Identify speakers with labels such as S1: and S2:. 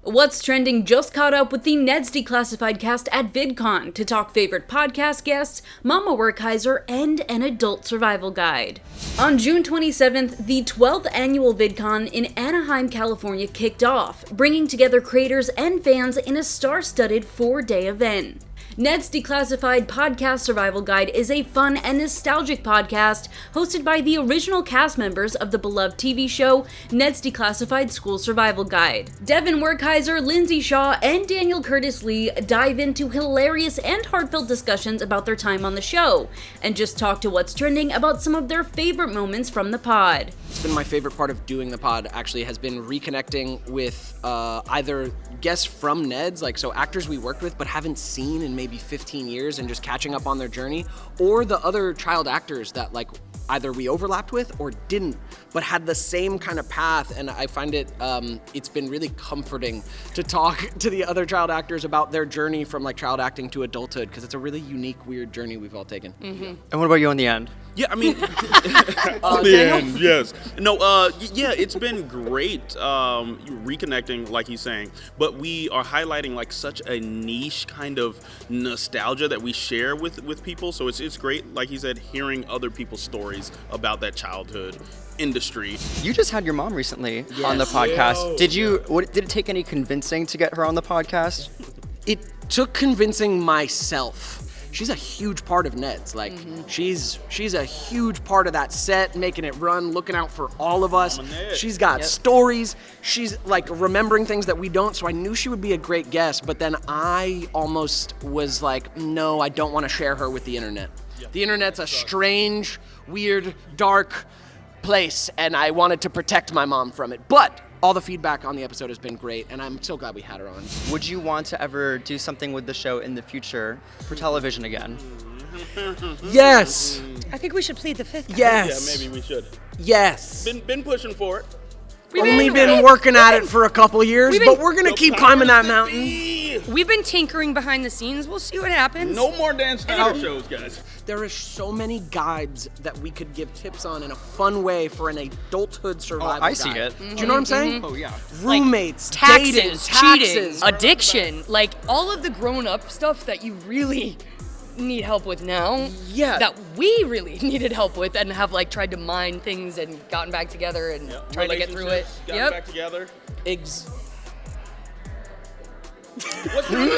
S1: What's Trending just caught up with the Ned's Declassified cast at VidCon to talk favorite podcast guests, Mama Werkheiser, and an adult survival guide. On June 27th, the 12th Annual Vidcon in Anaheim, California kicked off, bringing together creators and fans in a star-studded 4-day event. Ned's Declassified Podcast Survival Guide is a fun and nostalgic podcast hosted by the original cast members of the beloved TV show Ned's Declassified School Survival Guide. Devon Werkheiser, Lindsey Shaw, and Daniel Curtis Lee dive into hilarious and heartfelt discussions about their time on the show, and just talk to What's Trending about some of their favorite moments from the pod.
S2: It's been my favorite part of doing the pod, actually, has been reconnecting with either guests from Ned's, like so actors we worked with but haven't seen in maybe 15 years, and just catching up on their journey, or the other child actors that like either we overlapped with or didn't, but had the same kind of path. And I find it's been really comforting to talk to the other child actors about their journey from like child acting to adulthood, because it's a really unique, weird journey we've all taken.
S3: Mm-hmm. And what about you on the end?
S4: Yeah, I mean, on the end, yes. No, yeah, it's been great reconnecting, like he's saying, but we are highlighting like such a niche kind of nostalgia that we share with people. So it's great, like he said, hearing other people's stories about that childhood industry.
S3: You just had your mom recently on the podcast.
S4: Yo.
S3: Did it take any convincing to get her on the podcast?
S2: It took convincing myself. She's a huge part of Ned's. Like, she's a huge part of that set, making it run, looking out for all of us. She's got stories. She's like remembering things that we don't. So I knew she would be a great guest, but then I almost was like, no, I don't want to share her with the internet. The internet's a strange, weird, dark place, and I wanted to protect my mom from it. But all the feedback on the episode has been great, and I'm so glad we had her on.
S3: Would you want to ever do something with the show in the future for television again?
S2: Yes.
S5: I think we should plead the fifth.
S2: Yes.
S4: Yeah, maybe we should.
S2: Yes.
S4: Been pushing for it.
S2: We've been working at it for a couple years, but we're gonna keep climbing that mountain.
S5: We've been tinkering behind the scenes. We'll see what happens.
S4: No more dance talent shows, guys.
S2: There are so many guides that we could give tips on in a fun way for an adulthood survival
S3: I see
S2: guide.
S3: it.
S2: Do you know what I'm saying?
S3: Oh, yeah.
S2: Roommates,
S5: Taxes,
S2: dating,
S5: cheating,
S2: taxes.
S5: addiction, like all of the grown-up stuff that you really need help with now.
S2: Yeah.
S5: That we really needed help with, and have like tried to mine things and gotten back together and tried to get through it.
S4: Gotten back together.
S2: Eggs.
S4: What's wrong?